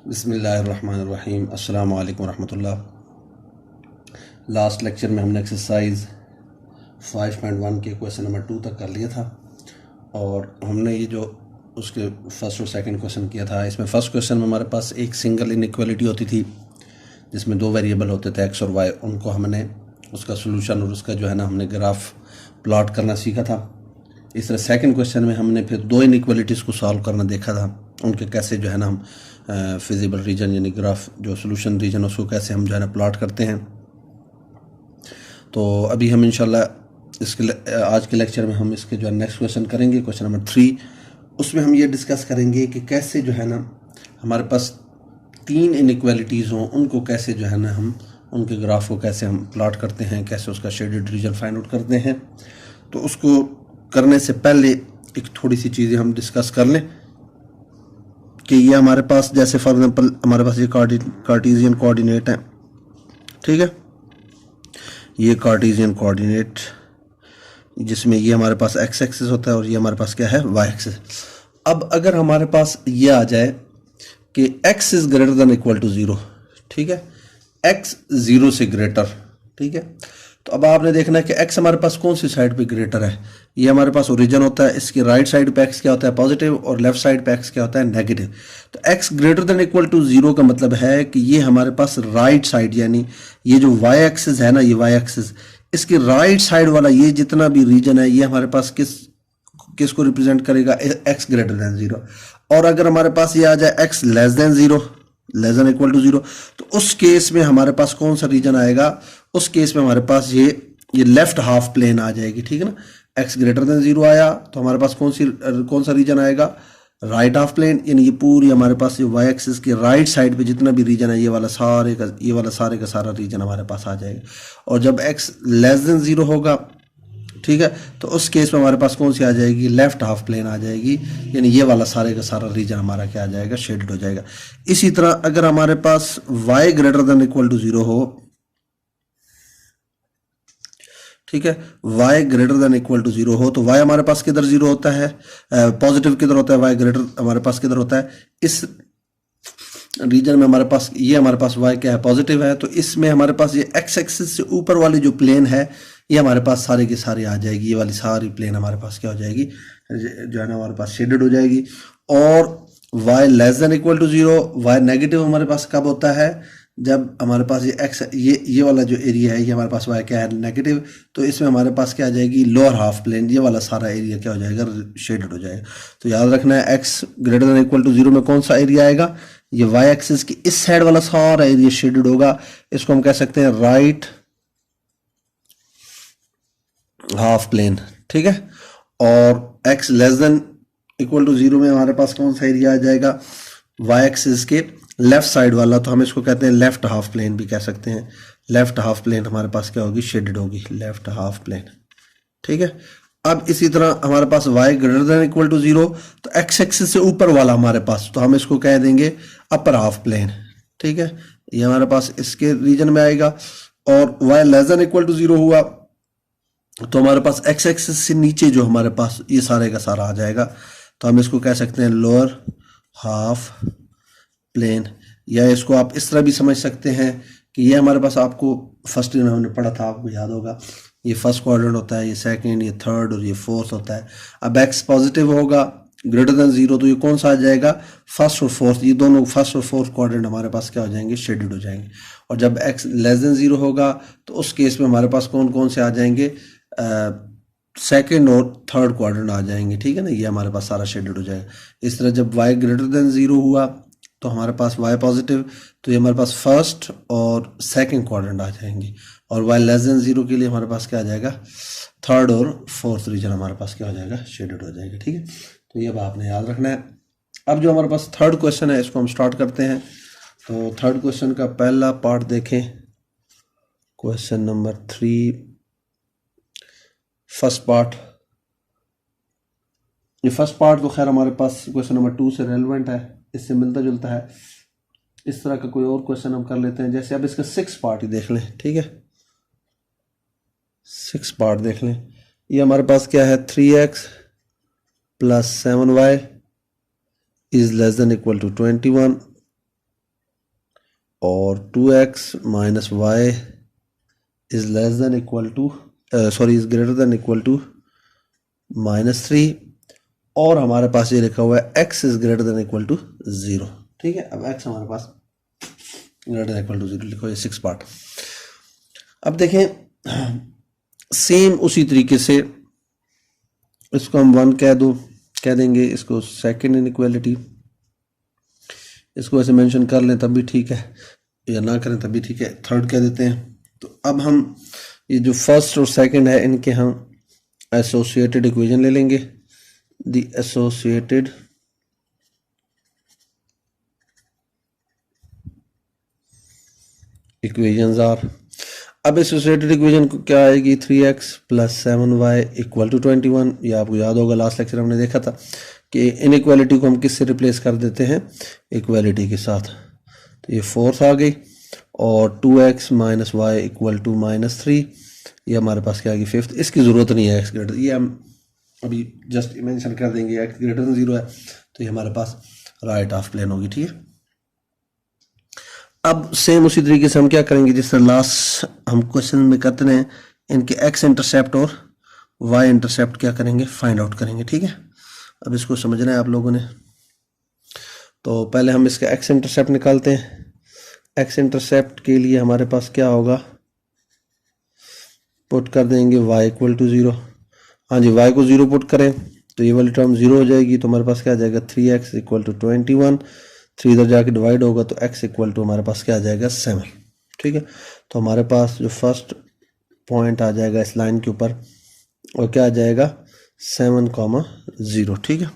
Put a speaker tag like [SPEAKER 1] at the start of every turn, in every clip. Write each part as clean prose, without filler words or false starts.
[SPEAKER 1] बिस्मिल्लाहिर्रहमानिर्रहीम। अस्सलाम वालेकुम रहमतुल्लाह। लास्ट लेक्चर में हमने एक्सरसाइज 5.1 के क्वेश्चन नंबर 2 तक कर लिया था और हमने ये जो उसके फर्स्ट और सेकंड क्वेश्चन किया था। इसमें फर्स्ट क्वेश्चन में हमारे पास एक सिंगल इनइक्वालिटी होती थी जिसमें दो वेरिएबल होते थे एक्स और वाई। उनको हमने उसका सोल्यूशन और उसका जो है ना हमने ग्राफ प्लॉट करना सीखा था। इस तरह सेकंड क्वेश्चन में हमने फिर दो इनइक्वालिटीज़ को सॉल्व करना देखा था, उनके कैसे जो है ना हम फिजिबल रीजन यानी ग्राफ जो सोल्यूशन रीजन उसको कैसे हम जो है ना प्लॉट करते हैं। तो अभी हम इंशाल्लाह इसके आज के लेक्चर में हम इसके जो है नेक्स्ट क्वेश्चन करेंगे, क्वेश्चन नंबर 3। उसमें हम ये डिस्कस करेंगे कि कैसे जो है ना हमारे पास तीन इनइक्वालिटीज़ हों, उनको कैसे जो है ना हम उनके ग्राफ को कैसे हम प्लॉट करते हैं, कैसे उसका शेडेड रीजन फाइंड आउट करते हैं। तो उसको करने से पहले एक थोड़ी सी चीज़ें हम डिस्कस कर लें कि ये हमारे पास जैसे फॉर एग्जांपल हमारे पास ये कार्टेशियन कोऑर्डिनेट है, ठीक है। ये कार्टेशियन कोऑर्डिनेट जिसमें ये हमारे पास एक्स एक्सिस होता है और ये हमारे पास क्या है, वाई एक्सिस। अब अगर हमारे पास ये आ जाए कि x is greater than equal to 0, ठीक है, x 0 से ग्रेटर, ठीक है। तो अब आपने देखना है कि x हमारे पास कौन सी साइड पे ग्रेटर है। ये हमारे पास ओरिजिन होता है, इसकी राइट साइड पे x क्या होता है, पॉजिटिव, और लेफ्ट साइड पे x क्या होता है, नेगेटिव। तो x greater than equal to 0 का मतलब है कि ये हमारे पास राइट साइड यानी ये जो y एक्सिस है ना, ये y एक्सिस, इसकी राइट साइड वाला ये जितना भी रीजन है ये हमारे पास किसको रिप्रेजेंट करेगा, x ग्रेटर देन 0। और अगर हमारे पास ये आ जाए x less than 0, less than equal to 0, तो उस केस में हमारे पास कौन सा रीजन आएगा, उस केस में हमारे पास ये लेफ्ट हाफ प्लेन आ जाएगी, ठीक है ना। x ग्रेटर देन 0 आया तो हमारे पास कौन सा रीजन आएगा, राइट हाफ प्लेन, यानी ये पूरी हमारे पास ये y एक्सिस की राइट साइड पे जितना भी रीजन है ये वाला सारे का सारा रीजन हमारे पास आ जाएगा। और जब x लेस देन 0 होगा, ठीक है, तो उस केस में हमारे पास कौन सी आ जाएगी, लेफ्ट हाफ प्लेन आ जाएगी, यानी ये वाला सारे का सारा रीजन हमारा क्या आ जाएगा, शेडेड हो जाएगा। इसी तरह अगर हमारे पास y greater than equal to 0 हो, ठीक है, y greater than equal to 0 हो, तो y हमारे पास किधर 0 होता है, पॉजिटिव किधर होता है, y ग्रेटर हमारे पास किधर होता है, इस रीजन में हमारे पास ये हमारे पास y क्या है, पॉजिटिव है। तो इसमें हमारे पास ये x एक्सिस से ऊपर वाली जो प्लेन है ये हमारे पास सारे की सारी आ जाएगी, ये वाली सारी प्लेन हमारे पास क्या हो जाएगी, जो है ना हमारे पास शेडेड हो जाएगी। और y less than equal to 0, y negative हमारे पास कब होता है, जब हमारे पास ये x ये वाला जो एरिया है ये हमारे पास y क्या है, नेगेटिव। तो इसमें हमारे पास क्या आ जाएगी, लोअर हाफ प्लेन, ये वाला सारा एरिया क्या हो जाएगा, शेडेड हो जाएगा। तो याद रखना है x greater than equal to 0 में कौन सा एरिया आएगा, ये y एक्सिस की इस साइड वाला सारा एरिया शेडेड होगा। इसको हम कह सकते हैं राइट हाफ प्लेन, ठीक है। और x less than equal to 0 में हमारे पास कौन सा एरिया आ जाएगा, y एक्सिस के लेफ्ट साइड वाला, तो हम इसको कहते हैं लेफ्ट हाफ प्लेन भी कह सकते हैं। लेफ्ट हाफ प्लेन हमारे पास क्या होगी, शेडेड होगी, लेफ्ट हाफ प्लेन, ठीक है। अब इसी तरह हमारे पास y greater than equal to 0, तो x एक्सिस से ऊपर वाला हमारे पास, तो हम इसको कह देंगे अपर हाफ प्लेन, ठीक है, ये हमारे पास इसके रीजन में आएगा। और y less than equal to 0 हुआ तो हमारे पास x एक्सिस से नीचे जो हमारे पास ये सारे का सारा आ जाएगा, तो हम इसको कह सकते हैं लोअर हाफ प्लेन। या इसको आप इस तरह भी समझ सकते हैं कि ये हमारे पास, आपको फर्स्ट ईयर में हमने पढ़ा था, आपको याद होगा, ये फर्स्ट क्वाड्रेंट होता है, ये सेकंड, ये थर्ड और ये फोर्थ होता है। अब x पॉजिटिव होगा ग्रेटर देन 0 तो ये कौन सा आ जाएगा, फर्स्ट और फोर्थ, ये दोनों फर्स्ट और फोर्थ क्वाड्रेंट हमारे पास क्या हो जाएंगे, शेडेड हो जाएंगे। और जब x लेस देन 0 होगा तो उस केस में हमारे पास कौन कौन से आ जाएंगे, सेकंड और थर्ड क्वाड्रेंट आ जाएंगे, ठीक है ना, ये हमारे पास सारा शेडेड हो जाएगा। इस तरह जब y ग्रेटर देन 0 हुआ तो हमारे पास y पॉजिटिव, तो ये हमारे पास फर्स्ट और सेकंड क्वाड्रेंट आ जाएंगे। और y लेस देन 0 के लिए हमारे पास क्या आ जाएगा, थर्ड और फोर्थ रीजन हमारे पास क्या हो जाएगा, शेडेड हो जाएगा, ठीक है। तो ये बात आपने याद रखना है। अब जो हमारे पास थर्ड क्वेश्चन है इसको हम स्टार्ट करते हैं। तो थर्ड क्वेश्चन का पहला पार्ट देखें, क्वेश्चन नंबर 3, फर्स्ट पार्ट। ये फर्स्ट पार्ट तो खैर हमारे पास क्वेश्चन नंबर 2 से रेलेवेंट है, इससे मिलता जुलता है। इस तरह का कोई और क्वेश्चन हम कर लेते हैं, जैसे अब इसका 6 पार्ट ही देख लें, ठीक है, 6 पार्ट देख लें। ये हमारे पास क्या है, 3x plus 7y is less than equal to 21 और 2x minus y is less than equal to is greater than equal to -3 और हमारे पास ये लिखा हुआ है x is greater than equal to 0। ठीक है, अब x हमारे पास ग्रेटर देन इक्वल टू 0 लिखो, ये 6 पार्ट। अब देखें सेम उसी तरीके से इसको हम 1 कह देंगे, इसको सेकेंड इनइक्वालिटी, इसको ऐसे मेंशन कर लें तब भी ठीक है या ना करें तब भी ठीक है, थर्ड कह देते हैं। तो अब हम ये जो फर्स्ट और सेकंड है इनके हम एसोसिएटेड इक्वेशन ले लेंगे। द एसोसिएटेड इक्वेशंस आर, अब एसोसिएटेड इक्वेशन को क्या आएगी 3x plus 7y equal to 21। ये आपको याद होगा लास्ट लेक्चर हमने देखा था कि इनइक्वालिटी को हम किससे रिप्लेस कर देते हैं, इक्वालिटी के साथ। तो ये फोर्थ आ गई और 2x minus y equal to -3, ये हमारे पास क्या आ गई फिफ्थ। इसकी ज़रूरत नहीं है x ग्रेटर, ये हम अभी जस्ट मेंशन कर देंगे x ग्रेटर देन 0 है तो ये हमारे पास राइट हाफ प्लेन होगी। ठीक है, अब सेम उसी तरीके से हम क्या करेंगे जिस तरह लास्ट हम क्वेश्चन में करते हैं, इनके x इंटरसेप्ट और y इंटरसेप्ट क्या करेंगे, फाइंड आउट करेंगे। ठीक है, अब इसको समझना है आप लोगों ने। तो पहले हम इसका x इंटरसेप्ट निकालते हैं। x इंटरसेप्ट के लिए हमारे पास क्या होगा, पुट कर देंगे y इक्वल टू 0। हाँ जी, y को 0 पुट करें तो ये वाली टर्म 0 हो जाएगी, तो हमारे पास क्या आ जाएगा 3x इक्वल टू 21। 3 इधर जाके डिवाइड होगा तो x इक्वल टू हमारे पास क्या आ जाएगा 7। ठीक है, तो हमारे पास जो फर्स्ट पॉइंट आ जाएगा इस लाइन के ऊपर और क्या आ जाएगा 7,0। ठीक है,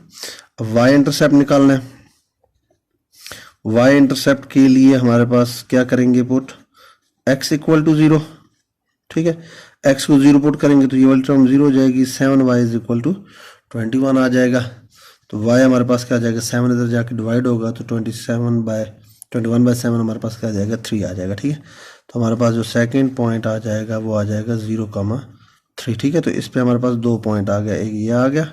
[SPEAKER 1] अब y इंटरसेप्ट निकालना है। y इंटरसेप्ट के लिए हमारे पास क्या करेंगे, पुट x इक्वल टू 0। ठीक है, x को 0 पुट करेंगे तो ये वाली टर्म 0 हो जाएगी, 7y इज इक्वल टू 21 आ जाएगा। तो y हमारे पास क्या आ जाएगा, 7 इधर जाके डिवाइड होगा तो 21/7 हमारे पास क्या आ जाएगा 3 आ जाएगा। ठीक है, तो हमारे पास जो सेकंड पॉइंट आ जाएगा वो आ जाएगा 0,3। ठीक है, तो इस पे हमारे पास 2 पॉइंट आ गया, एक ये आ गया,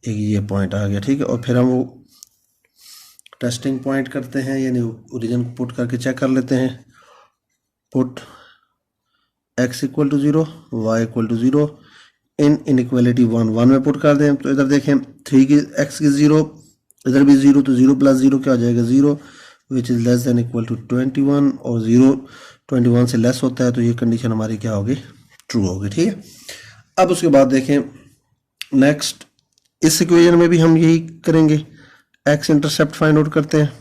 [SPEAKER 1] एक ये पॉइंट आ गया। ठीक है, और फिर हम वो टेस्टिंग पॉइंट करते हैं, यानी ओरिजिन पुट करके चेक कर लेते हैं। Put x equal to 0, y equal to 0 in inequality 1 में पुट कर दें। तो इधर देखें 3 की x की 0, इधर भी 0, तो 0 प्लस 0 क्या हो जाएगा 0 which is less than equal to 21 और 0 21 से लेस होता है तो ये कंडीशन हमारी क्या होगी, ट्रू होगी। ठीक है, अब उसके बाद देखें नेक्स्ट इस इक्वेशन में भी हम यही करेंगे, x इंटरसेप्ट फाइंड आउट करते हैं।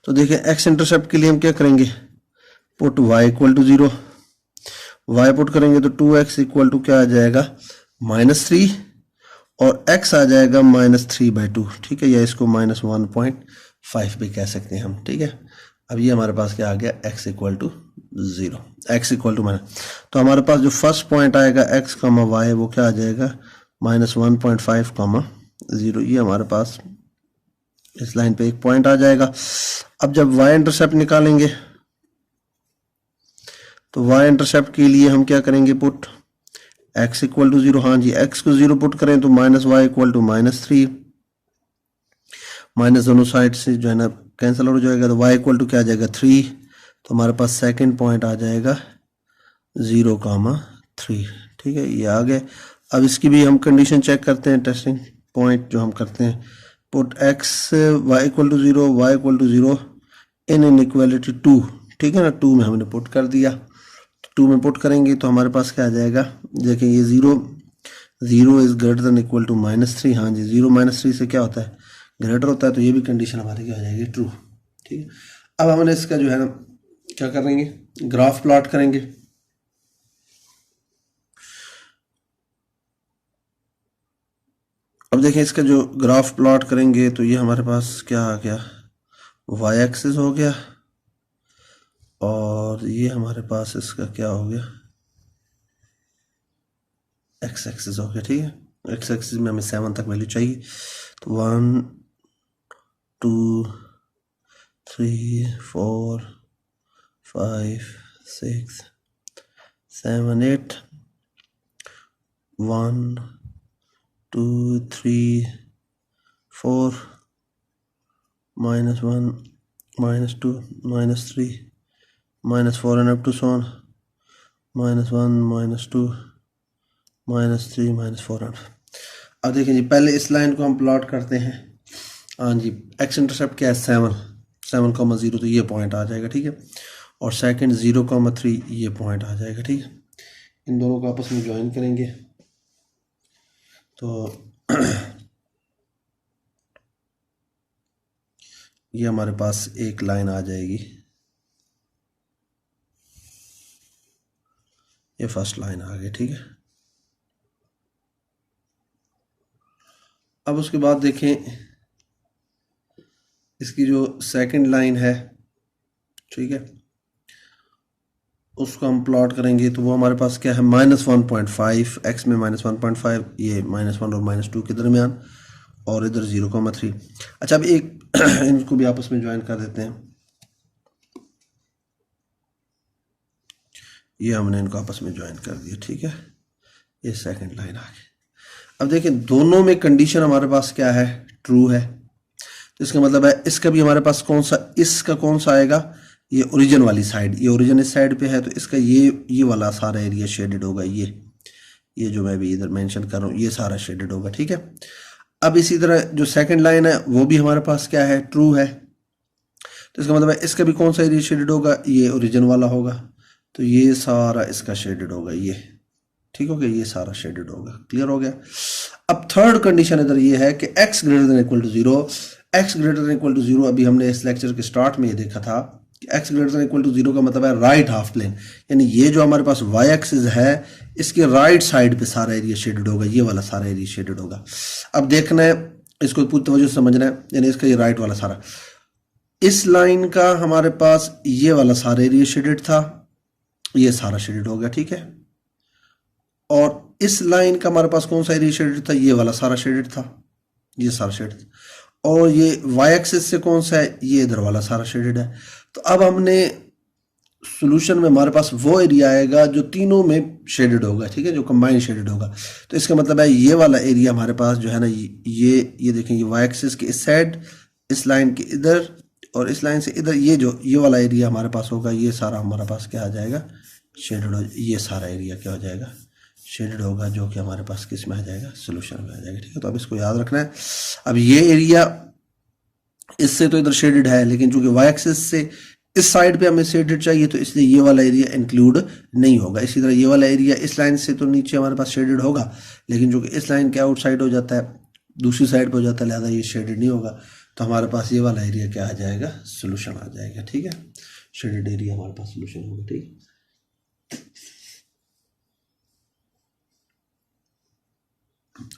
[SPEAKER 1] तो देखें x इंटरसेप्ट के लिए हम क्या करेंगे, put y equal to 0, y put करेंगे तो 2x इक्वल टू क्या आ जाएगा -3 और x आ जाएगा -3/2। ठीक है, या इसको -1.5 भी कह सकते हैं हम। ठीक है, अब ये हमारे पास क्या आ गया x equal to 0, x equal to तो हमारे पास जो फर्स्ट पॉइंट आएगा x, y वो क्या आ जाएगा -1.5, 0। ये हमारे पास इस लाइन पे एक पॉइंट आ जाएगा। अब जब y इंटरसेप्ट निकालेंगे तो y इंटरसेप्ट के लिए हम क्या करेंगे, पुट x इक्वल टू 0। हाँ जी, x को 0 पुट करें तो -y इक्वल टू -3, माइनस दोनों साइड से जो है ना कैंसिल हो जाएगा, तो y इक्वल टू क्या आ जाएगा 3। तो हमारे पास सेकंड पॉइंट आ जाएगा 0,3। ठीक है, ये आ गए। अब इसकी भी हम कंडीशन चेक करते हैं, टेस्टिंग पॉइंट जो हम करते हैं, put x y equal to 0, y equal to 0 in inequality 2। ठीक है ना, 2 में हमने पुट कर दिया, 2 में पुट करेंगे तो हमारे पास क्या आ जाएगा, देखिए ये 0 is greater than equal to -3। हाँ जी, 0 -3 से क्या होता है, ग्रेटर होता है, तो ये भी कंडीशन हमारी क्या हो जाएगी, ट्रू। ठीक है, अब हमने इसका जो है ना क्या करेंगे, ग्राफ प्लॉट करेंगे। अब देखें इसका जो ग्राफ प्लॉट करेंगे तो ये हमारे पास क्या आ गया, y एक्सिस हो गया और ये हमारे पास इसका क्या हो गया, x एक्सिस हो गया। ठीक है, x एक्सिस में हमें 7 तक वैल्यू चाहिए, तो 1 2 3 4 5 6 7 8 1 2 3 4 -1 -2 -3 -4 and up to so on -1 -2 -3 -4 and अब देखिए जी पहले इस लाइन को हम प्लॉट करते हैं। हाँ जी, एक्स इंटरसेप्ट क्या है 7,0 तो ये पॉइंट आ जाएगा, ठीक है। और सेकंड 0,3 ये पॉइंट आ जाएगा, ठीक है। इन दोनों को आपस में ज्वाइन करेंगे तो ये हमारे पास एक लाइन आ जाएगी, ये फर्स्ट लाइन आ गई, ठीक है। अब उसके बाद देखें इसकी जो सेकंड लाइन है, ठीक है, उसको हम प्लॉट करेंगे तो वो हमारे पास क्या है -1.5, एक्स में -1.5, ये -1 और -2 के दरमियान, और इधर 0,3। अच्छा, अब एक इनको भी आपस में ज्वाइन कर देते हैं। ये हमने इनको आपस में ज्वाइन कर दिया, ठीक है। ये सेकंड लाइन आ गई। अब देखें दोनों में कंडीशन हमारे पास क्या है, ट्रू है। तो इसका मतलब है इसका भी हमारे पास कौन सा, इसका कौन सा आएगा, ये ओरिजिन वाली साइड, ये ओरिजिन इस साइड पे है तो इसका ये वाला सारा एरिया शेडेड होगा। ये जो मैं भी इधर मेंशन कर रहा हूँ ये सारा शेडेड होगा, ठीक है। अब इसी तरह जो सेकंड लाइन है वो भी हमारे पास क्या है, ट्रू है। तो इसका मतलब है इसका भी कौन सा एरिया शेडेड होगा, ये ओरिजिन वाला होगा। तो ये सारा इसका शेडेड होगा, ये ठीक हो गया, ये सारा शेडेड होगा। क्लियर हो गया। अब थर्ड कंडीशन इधर ये है कि x greater than equal to 0, x greater than equal to 0 अभी हमने इस लेक्चर के स्टार्ट में ये देखा था कि x greater than equal to 0 का मतलब है राइट हाफ प्लेन, यानी ये जो हमारे पास y एक्सिस है इसके राइट साइड पे सारा एरिया शेडेड होगा, ये वाला सारा एरिया शेडेड होगा। अब देखना है इसको पूरी तवज्जो से समझना है, यानी इसका ये राइट वाला सारा, इस लाइन का हमारे पास ये वाला सारा एरिया शेडेड था, ये सारा शेडेड हो गया, ठीक है। और इस लाइन का हमारे पास कौन सा एरिया शेडेड था, ये वाला सारा शेडेड था, ये सारा शेडेड था। और ये y एक्सिस से कौन सा है, ये इधर वाला सारा शेडेड है। तो अब हमने सॉल्यूशन में हमारे पास वो एरिया आएगा जो तीनों में शेडेड होगा, ठीक है, जो कंबाइंड शेडेड होगा। तो इसका मतलब है ये वाला एरिया हमारे पास जो है ना, ये देखें, ये y एक्सिस के इस साइड, इस लाइन के इधर, और इस लाइन से इधर, ये वाला एरिया हमारे पास होगा, ये सारा हमारे पास क्या आ जाएगा, शेडेड हो, ये सारा एरिया क्या हो जाएगा, शेडेड होगा, जो कि हमारे पास किस में आ जाएगा, सॉल्यूशन में आ जाएगा, ठीक है। तो अब इसको याद रखना है। अब ये एरिया इससे तो इधर शेडेड है, लेकिन चूंकि y एक्सिस से इस साइड पे हमें शेडेड चाहिए तो इसलिए ये वाला एरिया इंक्लूड नहीं होगा। इसी तरह ये वाला एरिया इस लाइन से तो नीचे हमारे पास शेडेड होगा, लेकिन चूंकि इस लाइन के आउटसाइड हो जाता है, दूसरी साइड पे हो जाता है, लिहाजा ये शेडेड नहीं होगा। तो हमारे पास ये वाला एरिया क्या आ जाएगा, सोल्यूशन आ जाएगा, ठीक है। शेडेड एरिया हमारे पास सोल्यूशन होगा, ठीक।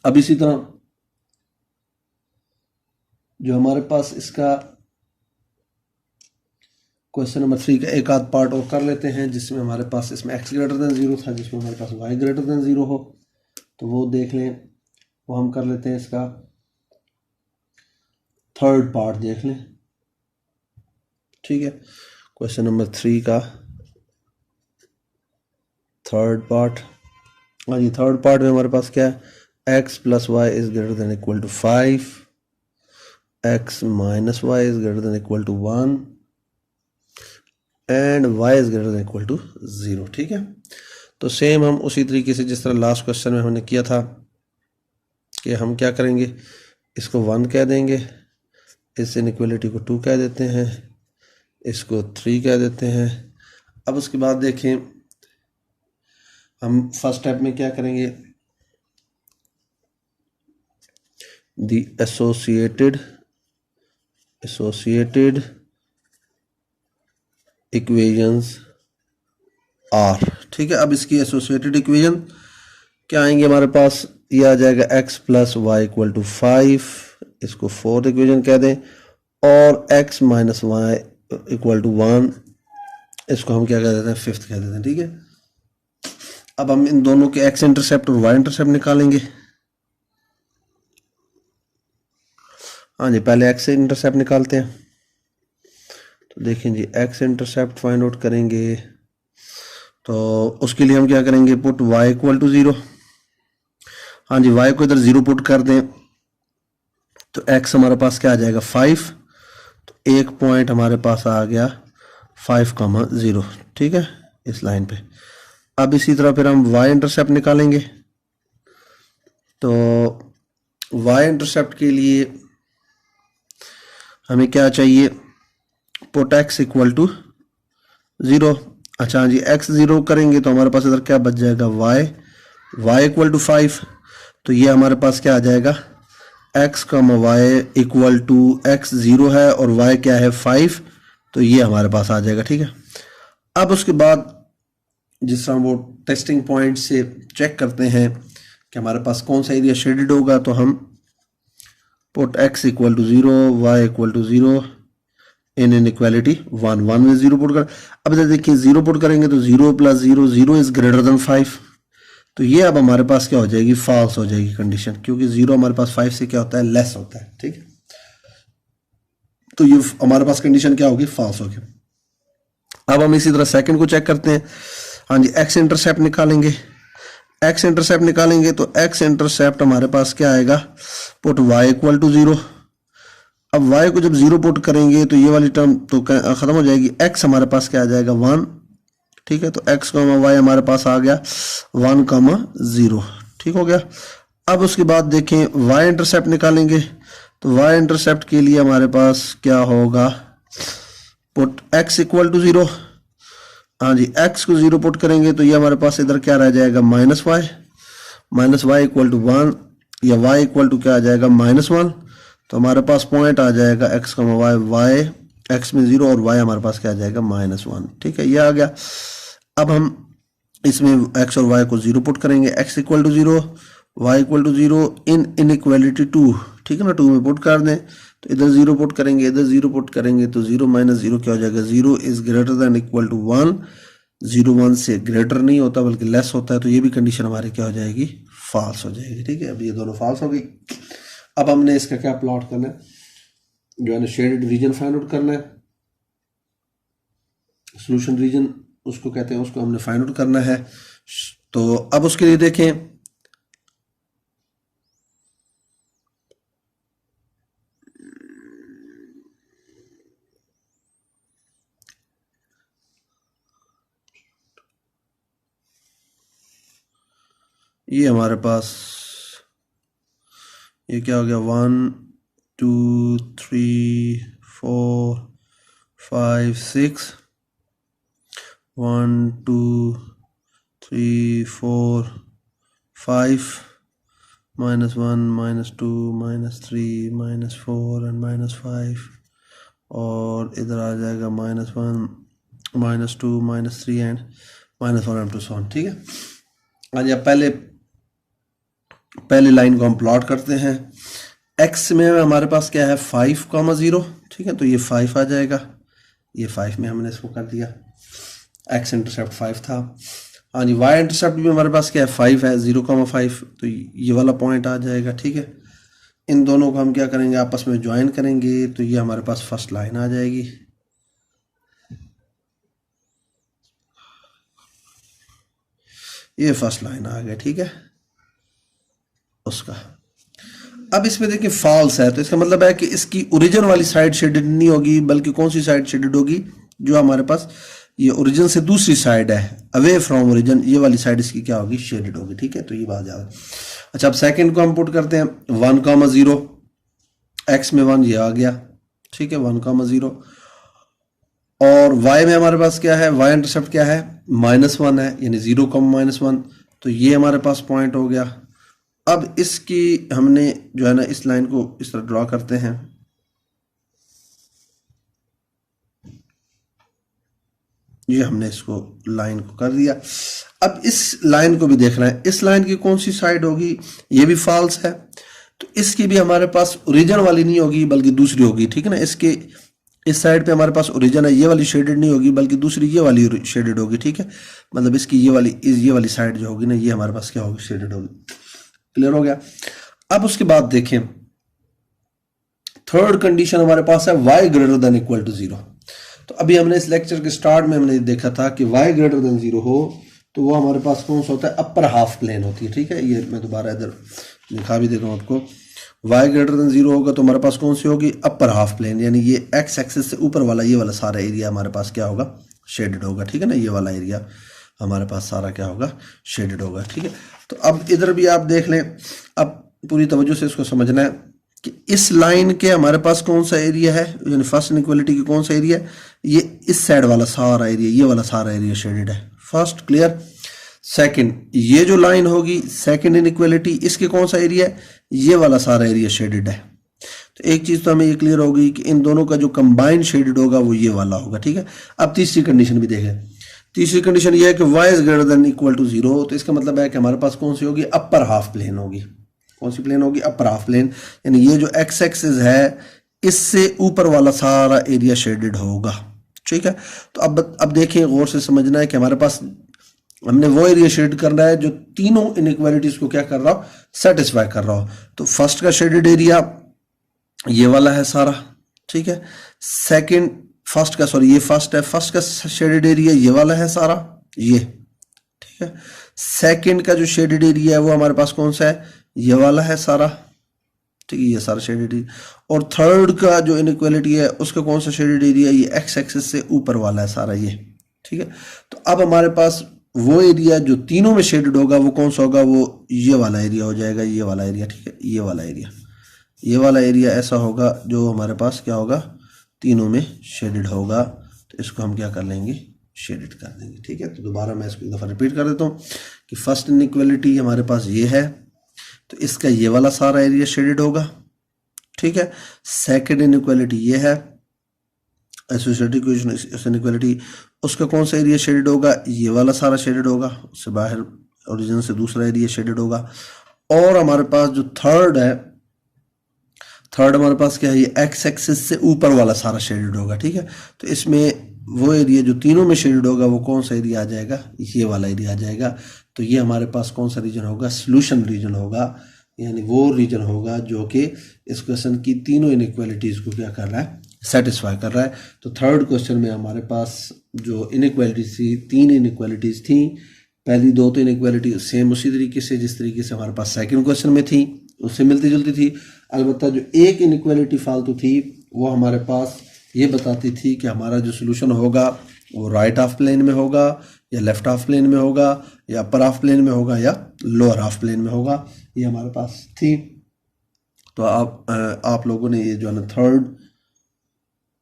[SPEAKER 1] अब इसी तरह जो हमारे पास इसका क्वेश्चन नंबर 3 का एक आध पार्ट और कर लेते हैं, जिसमें हमारे पास इसमें x ग्रेटर देन 0 था, जिसमें हमारे पास y ग्रेटर देन 0 हो, तो वो देख लें, वो हम कर लेते हैं। इसका थर्ड पार्ट देख लें, ठीक है। क्वेश्चन नंबर 3 का थर्ड पार्ट, हाँ जी, थर्ड पार्ट में हमारे पास क्या है, x plus y is greater than equal to 5, x minus y is greater than equal to 1 and y is greater than equal to 0, ठीक है। तो सेम हम उसी तरीके से जिस तरह लास्ट क्वेश्चन में हमने किया था कि हम क्या करेंगे, इसको 1 कह देंगे, इस इनइक्वालिटी को 2 कह देते हैं, इसको 3 कह देते हैं। अब उसके बाद देखें हम फर्स्ट स्टेप में क्या करेंगे, दी एसोसिएटेड इक्वेशंस आर, ठीक है। अब इसकी एसोसिएटेड इक्वेशन क्या आएंगे हमारे पास, ये आ जाएगा x plus y equal to 5, इसको फोर्थ इक्वेशन कह दें, और x minus y equal to 1, इसको हम क्या कह देते हैं, फिफ्थ कह देते हैं, ठीक है। अब हम इन दोनों के x इंटरसेप्ट और y इंटरसेप्ट निकालेंगे। हाँ जी, पहले x इंटरसेप्ट निकालते हैं। तो देखें जी, x इंटरसेप्ट फाइंड आउट करेंगे, तो उसके लिए हम क्या करेंगे, पुट y इक्वल टू 0। हाँ जी, y को इधर 0 पुट कर दें तो x हमारे पास क्या आ जाएगा, 5। तो एक पॉइंट हमारे पास आ गया 5,0, ठीक है, इस लाइन पे। अब इसी तरह फिर हम y इंटरसेप्ट निकालेंगे। तो y इंटरसेप्ट के लिए हमें क्या चाहिए, पुट x इक्वल टू 0। अच्छा हाँ जी, x 0 करेंगे तो हमारे पास इधर क्या बच जाएगा, y इक्वल टू 5। तो ये हमारे पास क्या आ जाएगा, x कमा y इक्वल टू x 0 है और y क्या है 5, तो ये हमारे पास आ जाएगा, ठीक है। अब उसके बाद जिस तरह वो टेस्टिंग पॉइंट से चेक करते हैं कि हमारे पास कौन सा एरिया शेडेड होगा, तो हम put x equal to 0, y equal to 0 in inequality 1 में 0 पुट कर। अब इधर देखिए 0 पुट करेंगे तो 0 प्लस 0, 0 इज ग्रेटर देन 5। तो ये अब हमारे पास क्या हो जाएगी, फॉल्स हो जाएगी कंडीशन, क्योंकि 0 हमारे पास 5 से क्या होता है, लेस होता है, ठीक है। तो ये हमारे पास कंडीशन क्या होगी, फॉल्स होगी। अब हम इसी तरह सेकंड को चेक करते हैं। हाँ जी, x इंटरसेप्ट निकालेंगे। x इंटरसेप्ट निकालेंगे तो x इंटरसेप्ट हमारे पास क्या आएगा, पुट y इक्वल टू 0। अब y को जब 0 पुट करेंगे तो ये वाली टर्म तो खत्म हो जाएगी, x हमारे पास क्या आ जाएगा 1, ठीक है। तो x कॉमा y हमारे पास आ गया 1,0, ठीक हो गया। अब उसके बाद देखें y इंटरसेप्ट निकालेंगे। तो y इंटरसेप्ट के लिए हमारे पास क्या होगा, पुट x इक्वल टू 0। हाँ जी, x को 0 पुट करेंगे तो ये हमारे पास इधर क्या रह जाएगा, माइनस y इक्वल टू 1, या y इक्वल टू क्या आ जाएगा, -1। तो हमारे पास पॉइंट आ जाएगा x कमा y, x में 0 और y हमारे पास क्या आ जाएगा, -1, ठीक है, ये आ गया। अब हम इसमें x और y को 0 पुट करेंगे, x equal to 0, y equal to 0 in inequality 2, ठीक है ना, 2 में पुट कर दें। तो इधर 0 पुट करेंगे, इधर 0 पुट करेंगे, तो 0 माइनस 0 क्या हो जाएगा, 0 is greater than equal to 1। 0 1 से ग्रेटर नहीं होता बल्कि लेस होता है, तो ये भी कंडीशन हमारी क्या हो जाएगी, फॉल्स हो जाएगी, ठीक है। अब ये दोनों फॉल्स हो गई। अब हमने इसका क्या प्लॉट करना है, जो है ना शेडेड रीजन फाइंड आउट करना है, सोल्यूशन रीजन उसको कहते हैं, उसको हमने फाइंड आउट करना है। तो अब उसके लिए देखें, ये हमारे पास ये क्या हो गया, 1 2 3 4 5 6, 1 2 3 4 5, -1 -2 -3 -4 एंड -5, और इधर आ जाएगा -1 -2 -3 एंड -1 एंड -2, ठीक है। आज अब पहले लाइन को हम प्लॉट करते हैं। x में हमारे पास क्या है, 5,0, ठीक है, तो ये 5 आ जाएगा, ये 5 में हमने इसको कर दिया, x इंटरसेप्ट 5 था। हाँ जी, y इंटरसेप्ट भी हमारे पास क्या है, 5 है, 0,5, तो ये वाला पॉइंट आ जाएगा, ठीक है। इन दोनों को हम क्या करेंगे, आपस में ज्वाइन करेंगे, तो ये हमारे पास फर्स्ट लाइन आ जाएगी। ये फर्स्ट लाइन आ गया, ठीक है, उसका। अब इसमें देखिए फॉल्स है, तो इसका मतलब है कि इसकी ओरिजिन वाली साइड शेडेड नहीं होगी, बल्कि कौन सी साइड शेडेड होगी, जो हमारे पास ये ओरिजिन से दूसरी साइड है, अवे फ्रॉम ओरिजिन, ये वाली साइड इसकी क्या होगी, शेडेड होगी, ठीक है। तो ये बात याद। अच्छा, अब सेकंड को हम पुट करते हैं, 1,0, x में 1 ये आ गया, ठीक है, 1,0, और y में हमारे पास क्या है, y इंटरसेप्ट क्या है, -1 है, यानी 0,-1, तो ये हमारे पास पॉइंट हो गया। अब इसकी हमने जो है ना इस लाइन को इस तरह ड्रॉ करते हैं, ये हमने इसको लाइन को कर दिया। अब इस लाइन को भी देखना है, इस लाइन की कौन सी साइड होगी, ये भी फॉल्स है, तो इसकी भी हमारे पास ओरिजिन वाली नहीं होगी बल्कि दूसरी होगी, ठीक है ना। इसके इस साइड पे हमारे पास ओरिजिन है, ये वाली शेडेड नहीं होगी बल्कि दूसरी ये वाली शेडेड होगी, ठीक है। मतलब इसकी ये वाली साइड जो होगी ना, ये हमारे पास क्या होगी, शेडेड होगी। क्लियर हो गया। अब उसके बाद देखें, थर्ड कंडीशन हमारे पास है y greater than equal to 0। तो अभी हमने इस लेक्चर के स्टार्ट में हमने देखा था कि y ग्रेटर देन 0 हो तो वो हमारे पास कौन सा होता है, अपर हाफ प्लेन होती है, ठीक है। ये मैं दोबारा इधर दिखा भी देता हूँ आपको, y ग्रेटर देन 0 होगा तो हमारे पास कौन सी होगी, अपर हाफ प्लेन, यानी ये x एक्सिस से ऊपर वाला ये वाला सारा एरिया हमारे पास क्या होगा, शेडेड होगा, ठीक है ना। ये वाला एरिया हमारे पास सारा क्या होगा, शेडेड होगा, ठीक है। तो अब इधर भी आप देख लें, अब पूरी तवज्जो से इसको समझना है कि इस लाइन के हमारे पास कौन सा एरिया है, यानी फर्स्ट इनइक्वालिटी की कौन सा एरिया है, ये इस साइड वाला सारा एरिया, ये वाला सारा एरिया शेडेड है। First clear. सेकंड, ये जो लाइन होगी सेकंड इनइक्वालिटी, इसके कौन सा एरिया है, ये वाला सारा एरिया शेडेड है। तो एक चीज तो हमें ये क्लियर होगी कि इन दोनों का जो कंबाइंड शेडेड होगा वो ये वाला होगा, ठीक है। अब तीसरी कंडीशन भी देखें। तीसरी कंडीशन ये है कि y is greater than equal to 0, तो इसका मतलब है कि हमारे पास कौन सी होगी, अपर हाफ प्लेन होगी। कौन सी प्लेन होगी, अपर हाफ प्लेन, यानी ये जो x एक्सिस है इससे ऊपर वाला सारा एरिया शेडेड होगा, ठीक है। तो अब देखिए, गौर से समझना है कि हमारे पास हमने वो एरिया शेड करना है जो तीनों इनइक्वालिटीज को क्या कर रहा हो, सेटिस्फाई कर रहा हो। तो फर्स्ट का शेडेड एरिया ये वाला है सारा, ठीक है। सेकंड, फर्स्ट का, सॉरी ये फर्स्ट है, फर्स्ट का शेडेड एरिया ये वाला है सारा, ये, ठीक है। सेकंड का जो शेडेड एरिया है वो हमारे पास कौन सा है, ये वाला है सारा, ठीक है, ये सारा शेडेड एरिया। और थर्ड का जो इनइक्वालिटी है उसका कौन सा शेडेड एरिया, ये एक्स एक्सिस से ऊपर वाला है सारा, ये, ठीक है। तो अब हमारे पास वो एरिया जो तीनों में शेडेड होगा वो कौन सा होगा, वो ये वाला एरिया हो जाएगा, ये वाला एरिया, ठीक है। ये वाला एरिया, ये वाला एरिया ऐसा होगा जो हमारे पास क्या होगा, तीनों में शेडेड होगा। तो इसको हम क्या कर लेंगे, शेडेड कर देंगे, ठीक है। तो दोबारा मैं इसको एक दफ़ा रिपीट कर देता हूँ कि फर्स्ट इनइक्वालिटी हमारे पास ये है, तो इसका ये वाला सारा एरिया शेडेड होगा, ठीक है। सेकंड इनइक्वालिटी ये है, एसोसिएटेड इनइक्वालिटी, उसका कौन सा एरिया शेडेड होगा, ये वाला सारा शेडेड होगा, उससे बाहर ओरिजिन से दूसरा एरिया शेडेड होगा। और हमारे पास जो थर्ड है, थर्ड हमारे पास क्या है, ये एक्स एक्सिस से ऊपर वाला सारा शेडेड होगा, ठीक है। तो इसमें वो एरिया जो तीनों में शेडेड होगा वो कौन सा एरिया आ जाएगा, ये वाला एरिया आ जाएगा। तो ये हमारे पास कौन सा रीजन होगा, सॉल्यूशन रीजन होगा, यानी वो रीजन होगा जो कि इस क्वेश्चन की तीनों इनइक्वालिटीज को क्या कर रहा है, सेटिस्फाई कर रहा है। तो थर्ड क्वेश्चन में हमारे पास जो इनइक्वालिटीज थी, तीन इनइक्वालिटीज थी, पहली दो तो इनइक्वालिटी सेम उसी तरीके से जिस तरीके से हमारे पास सेकंड क्वेश्चन में थी, उससे मिलती जुलती थी। अलबत्ता जो एक इनइक्वालिटी फालतू थी वो हमारे पास ये बताती थी कि हमारा जो सोल्यूशन होगा वो राइट हाफ प्लेन में होगा या लेफ्ट हाफ प्लेन में होगा या अपर हाफ प्लेन में होगा या लोअर हाफ प्लेन में होगा, ये हमारे पास थी। तो आप लोगों ने ये जो है ना थर्ड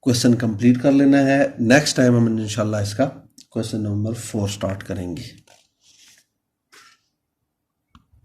[SPEAKER 1] क्वेश्चन कंप्लीट कर लेना है। नेक्स्ट टाइम हम इंशाल्लाह इसका क्वेश्चन नंबर 4 स्टार्ट करेंगे।